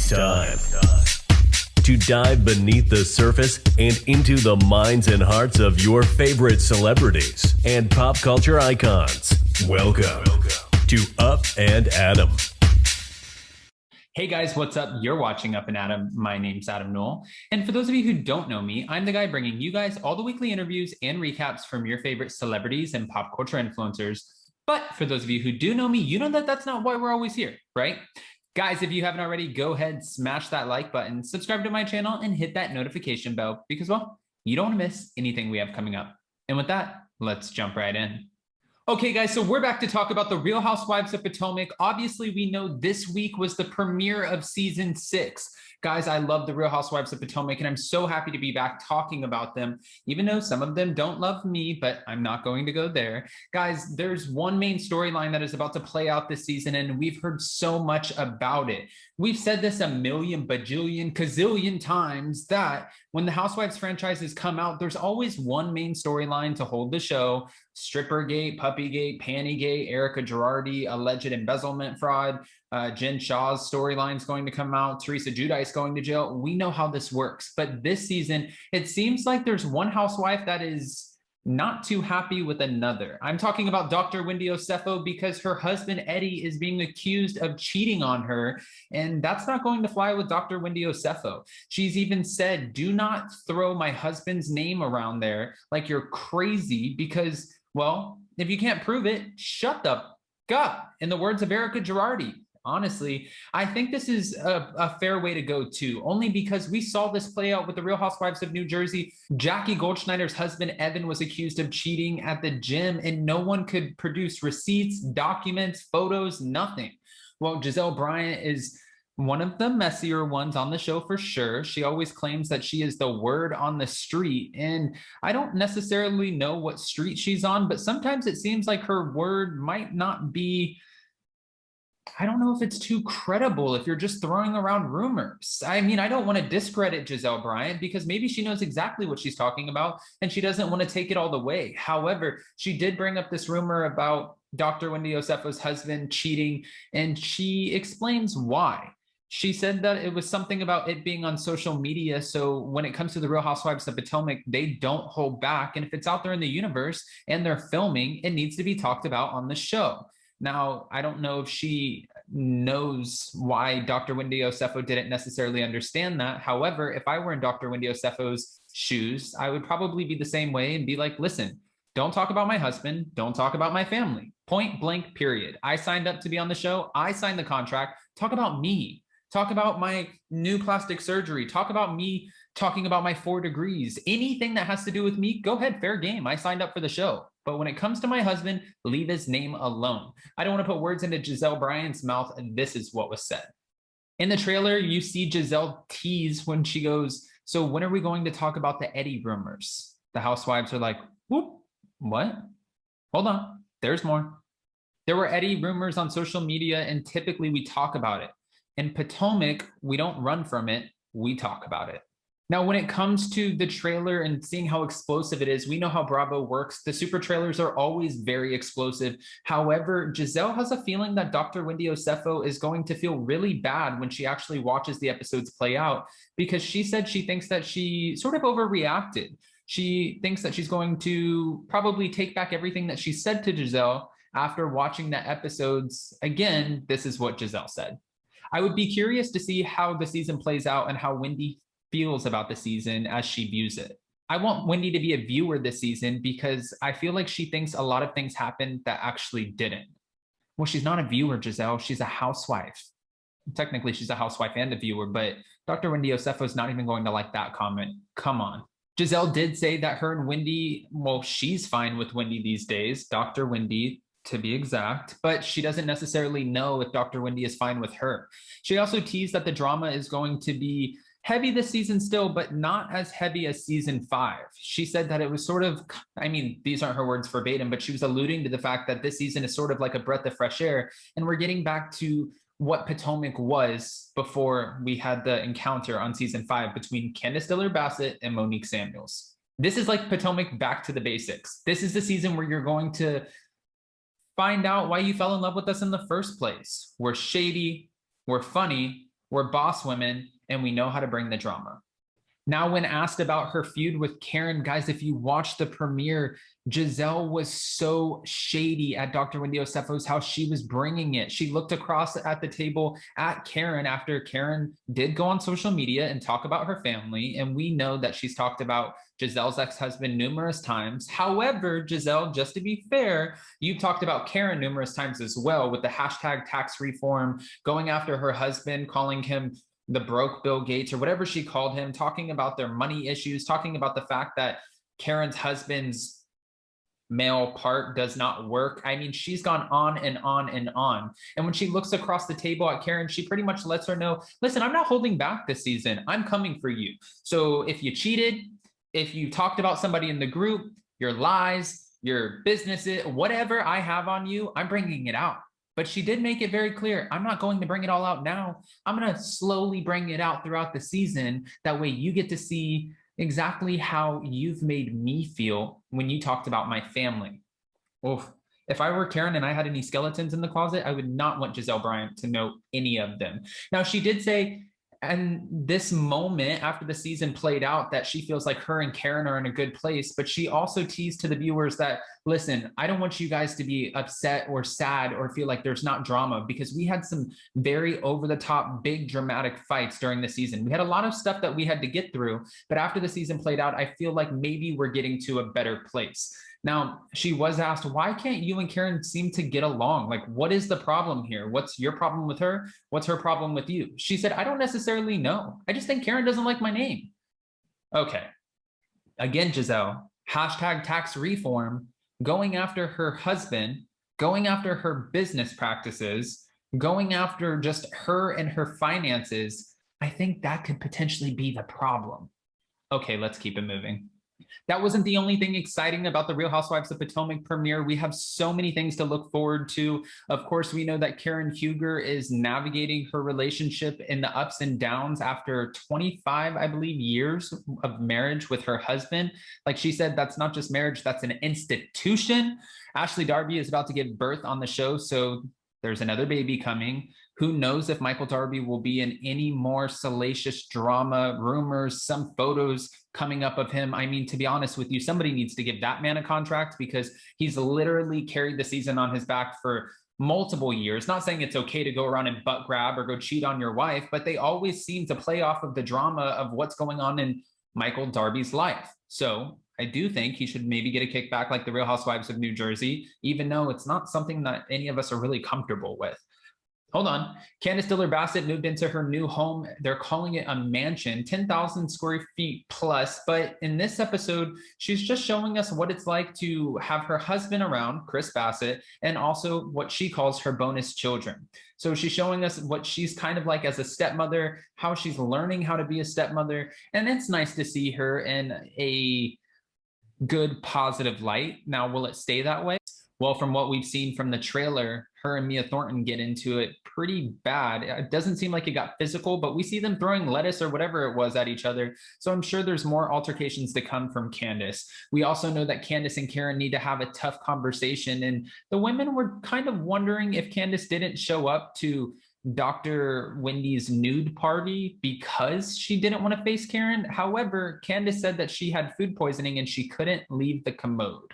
It's time to dive beneath the surface and into the minds and hearts of your favorite celebrities and pop culture icons. Welcome to Up and Adam. Hey guys, what's up? You're watching Up and Adam. My name's Adam Knoll. And for those of you who don't know me, I'm the guy bringing you guys all the weekly interviews and recaps from your favorite celebrities and pop culture influencers. But for those of you who do know me, you know that that's not why we're always here, right? Guys, if you haven't already, go ahead, smash that like button, subscribe to my channel, and hit that notification bell because, well, you don't want to miss anything we have coming up. And with that, let's jump right in. Okay, guys, so we're back to talk about the Real Housewives of Potomac. Obviously, we know this week was the premiere of season 6. Guys, I love the Real Housewives of Potomac, and I'm so happy to be back talking about them, even though some of them don't love me, but I'm not going to go there. Guys, there's one main storyline that is about to play out this season, and we've heard so much about it. We've said this a million, bajillion, gazillion times that when the Housewives franchises come out, there's always one main storyline to hold the show. Strippergate, Puppygate, Pantygate, Erica Girardi, alleged embezzlement fraud, Jen Shah's storyline is going to come out, Teresa Giudice going to jail. We know how this works, but this season, it seems like there's one housewife that is not too happy with another. I'm talking about DR.WENDY Osefo because her husband, Eddie, is being accused of cheating on her, and that's not going to fly with DR.WENDY Osefo. She's even said, do not throw my husband's name around there like you're crazy because, well, if you can't prove it, shut the up, in the words of Erica Girardi. Honestly, I think this is a fair way to go too, only because we saw this play out with the Real Housewives of New Jersey. Jackie Goldschneider's husband, Evan, was accused of cheating at the gym and no one could produce receipts, documents, photos, nothing. Well, Gizelle Bryant is one of the messier ones on the show for sure. She always claims that she is the word on the street, and I don't necessarily know what street she's on, but sometimes it seems like her word might not be, I don't know if it's too credible if you're just throwing around rumors. I mean, I don't want to discredit Gizelle Bryant because maybe she knows exactly what she's talking about and she doesn't want to take it all the way. However, she did bring up this rumor about DR.WENDY Osefo's husband cheating, and she explains why. She said that it was something about it being on social media. So when it comes to the Real Housewives of Potomac, they don't hold back. And if it's out there in the universe and they're filming, it needs to be talked about on the show. Now, I don't know if she knows why DR.WENDY Osefo didn't necessarily understand that. However, if I were in DR.WENDY Osefo's shoes, I would probably be the same way and be like, listen, don't talk about my husband. Don't talk about my family. Point blank, period. I signed up to be on the show. I signed the contract. Talk about me. Talk about my new plastic surgery. Talk about me talking about my 4 degrees. Anything that has to do with me, go ahead, fair game. I signed up for the show. But when it comes to my husband, leave his name alone. I don't want to put words into Gizelle Bryant's mouth, and this is what was said. In the trailer, you see Gizelle tease when she goes, so when are we going to talk about the Eddie rumors? The housewives are like, whoop, what? Hold on, there's more. There were Eddie rumors on social media, and typically we talk about it. In Potomac, we don't run from it, we talk about it. Now, when it comes to the trailer and seeing how explosive it is, we know how Bravo works. The super trailers are always very explosive. However, Gizelle has a feeling that DR.WENDY Osefo is going to feel really bad when she actually watches the episodes play out, because she said she thinks that she sort of overreacted. She thinks that she's going to probably take back everything that she said to Gizelle after watching the episodes. Again, this is what Gizelle said. I would be curious to see how the season plays out and how Wendy feels about the season as she views it. I want Wendy to be a viewer this season because I feel like she thinks a lot of things happened that actually didn't. Well, she's not a viewer, Gizelle. She's a housewife. Technically, she's a housewife and a viewer, but DR.WENDY Osefo is not even going to like that comment. Come on. Giselle did say that her and Wendy, well, she's fine with Wendy these days, DR.WENDY to be exact, but she doesn't necessarily know if DR.WENDY is fine with her. She also teased that the drama is going to be heavy this season still, but not as heavy as season 5. She said that it was sort of, I mean, these aren't her words verbatim, but she was alluding to the fact that this season is sort of like a breath of fresh air, and we're getting back to what Potomac was before we had the encounter on season 5 between Candace Diller Bassett and Monique Samuels. This is like Potomac back to the basics. This is the season where you're going to find out why you fell in love with us in the first place. We're shady, we're funny, We're boss women and we know how to bring the drama. Now, when asked about her feud with Karen, guys, if you watch the premiere, Gizelle was so shady at DR.WENDY Osefo's house. She was bringing it. She looked across at the table at Karen after Karen did go on social media and talk about her family. And we know that she's talked about Giselle's ex-husband numerous times. However, Gizelle, just to be fair, you talked about Karen numerous times as well with the hashtag tax reform, going after her husband, calling him the broke Bill Gates or whatever she called him, talking about their money issues, talking about the fact that Karen's husband's male part does not work. I mean, she's gone on and on and on. And when she looks across the table at Karen, she pretty much lets her know, listen, I'm not holding back this season. I'm coming for you. So if you cheated, if you talked about somebody in the group, your lies, your businesses, whatever I have on you, I'm bringing it out. But she did make it very clear, I'm not going to bring it all out now. I'm going to slowly bring it out throughout the season. That way you get to see exactly how you've made me feel when you talked about my family. Oof. If I were Karen and I had any skeletons in the closet, I would not want Gizelle Bryant to know any of them. Now, she did say, and this moment after the season played out, that she feels like her and Karen are in a good place, but she also teased to the viewers that, listen, I don't want you guys to be upset or sad or feel like there's not drama, because we had some very over the top, big dramatic fights during the season. We had a lot of stuff that we had to get through, but after the season played out, I feel like maybe we're getting to a better place. Now, she was asked, why can't you and Karen seem to get along? Like, what is the problem here? What's your problem with her? What's her problem with you? She said, I don't necessarily know. I just think Karen doesn't like my name. Okay. Again, Gizelle, hashtag tax reform, going after her husband, going after her business practices, going after just her and her finances. I think that could potentially be the problem. Okay, let's keep it moving. That wasn't the only thing exciting about the Real Housewives of Potomac premiere. We have so many things to look forward to. Of course, we know that Karen Huger is navigating her relationship in the ups and downs after 25, I believe, years of marriage with her husband. Like she said, that's not just marriage, that's an institution. Ashley Darby is about to give birth on the show, so there's another baby coming. Who knows if Michael Darby will be in any more salacious drama, rumors, some photos coming up of him. I mean, to be honest with you, somebody needs to give that man a contract, because he's literally carried the season on his back for multiple years. Not saying it's okay to go around and butt grab or go cheat on your wife, but they always seem to play off of the drama of what's going on in Michael Darby's life. So I do think he should maybe get a kickback like the Real Housewives of New Jersey, even though it's not something that any of us are really comfortable with. Hold on. Candace Diller Bassett moved into her new home. They're calling it a mansion, 10,000 square feet plus. But in this episode, she's just showing us what it's like to have her husband around, Chris Bassett, and also what she calls her bonus children. So she's showing us what she's kind of like as a stepmother, how she's learning how to be a stepmother. And it's nice to see her in a good, positive light. Now, will it stay that way? Well, from what we've seen from the trailer, her and Mia Thornton get into it pretty bad. It doesn't seem like it got physical, but we see them throwing lettuce or whatever it was at each other. So I'm sure there's more altercations to come from Candace. We also know that Candace and Karen need to have a tough conversation. And the women were kind of wondering if Candace didn't show up to DR.WENDY's nude party because she didn't want to face Karen. However, Candace said that she had food poisoning and she couldn't leave the commode.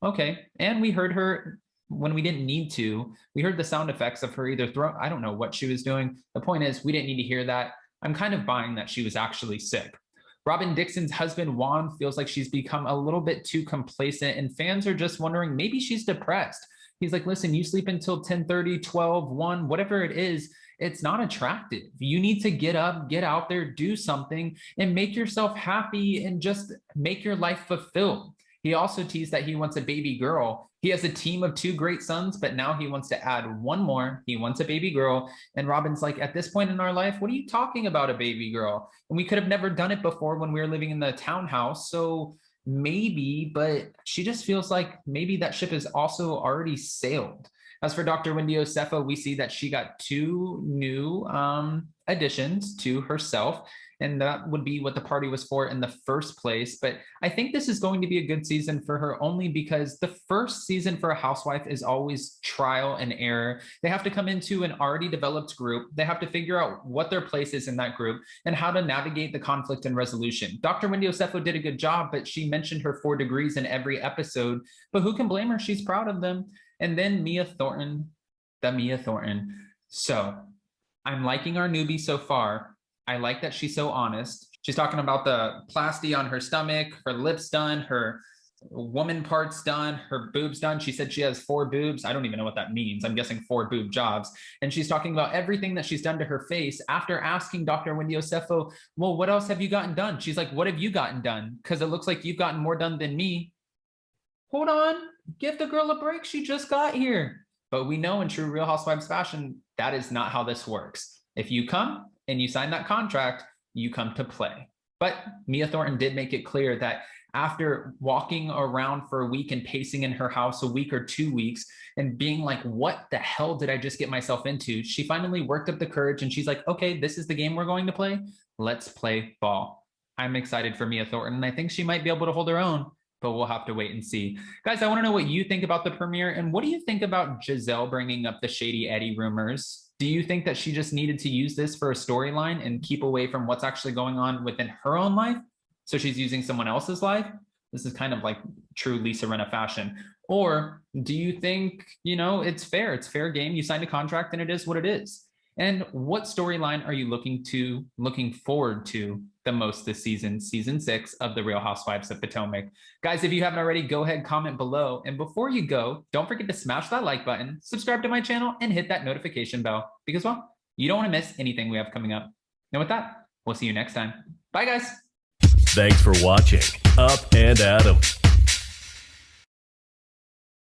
Okay, and we heard her when we didn't need to. We heard the sound effects of her either throw, I don't know what she was doing. The point is, we didn't need to hear that. I'm kind of buying that she was actually sick. Robin Dixon's husband, Juan, feels like she's become a little bit too complacent, and fans are just wondering, maybe she's depressed. He's like, listen, you sleep until 10:30, 12, 1, whatever it is, it's not attractive. You need to get up, get out there, do something, and make yourself happy and just make your life fulfilled. He also teased that he wants a baby girl. He has a team of 2 great sons, but now he wants to add 1 more. He wants a baby girl. And Robin's like, at this point in our life, what are you talking about, a baby girl? And we could have never done it before when we were living in the townhouse. So maybe, but she just feels like maybe that ship has also already sailed. As for DR.WENDY Osefo, we see that she got 2 new additions to herself. and that would be what the party was for in the first place. But I think this is going to be a good season for her, only because the first season for a housewife is always trial and error. They have to come into an already developed group. They have to figure out what their place is in that group and how to navigate the conflict and resolution. Dr. Wendy Osefo did a good job, but she mentioned her 4 degrees in every episode. But who can blame her? She's proud of them. And then Mia Thornton, the Mia Thornton. So I'm liking our newbie so far. I like that she's so honest. She's talking about the plasty on her stomach, her lips done, her woman parts done, her boobs done. She said she has 4 boobs. I don't even know what that means. I'm guessing 4 boob jobs. And she's talking about everything that she's done to her face after asking Dr. Wendy Osefo, well, what else have you gotten done? She's like, what have you gotten done? Because it looks like you've gotten more done than me. Hold on, give the girl a break. She just got here. But we know in true Real Housewives fashion, that is not how this works. If you come and you sign that contract, you come to play. But Mia Thornton did make it clear that after walking around for a week and pacing in her house a week or 2 weeks and being like, what the hell did I just get myself into? She finally worked up the courage and she's like, okay, this is the game we're going to play. Let's play ball. I'm excited for Mia Thornton. I think she might be able to hold her own, but we'll have to wait and see. Guys, I want to know what you think about the premiere, and what do you think about Gizelle bringing up the Shady Eddie rumors? Do you think that she just needed to use this for a storyline and keep away from what's actually going on within her own life? So she's using someone else's life? This is kind of like true Lisa Rinna fashion. Or do you think, it's fair? It's fair game. You signed a contract and it is what it is. And what storyline are you looking forward to the most this season, season 6 of The Real Housewives of Potomac? Guys, if you haven't already, go ahead, comment below. And before you go, don't forget to smash that like button, subscribe to my channel, and hit that notification bell because, well, you don't want to miss anything we have coming up. And with that, we'll see you next time. Bye, guys. Thanks for watching Up and Adam.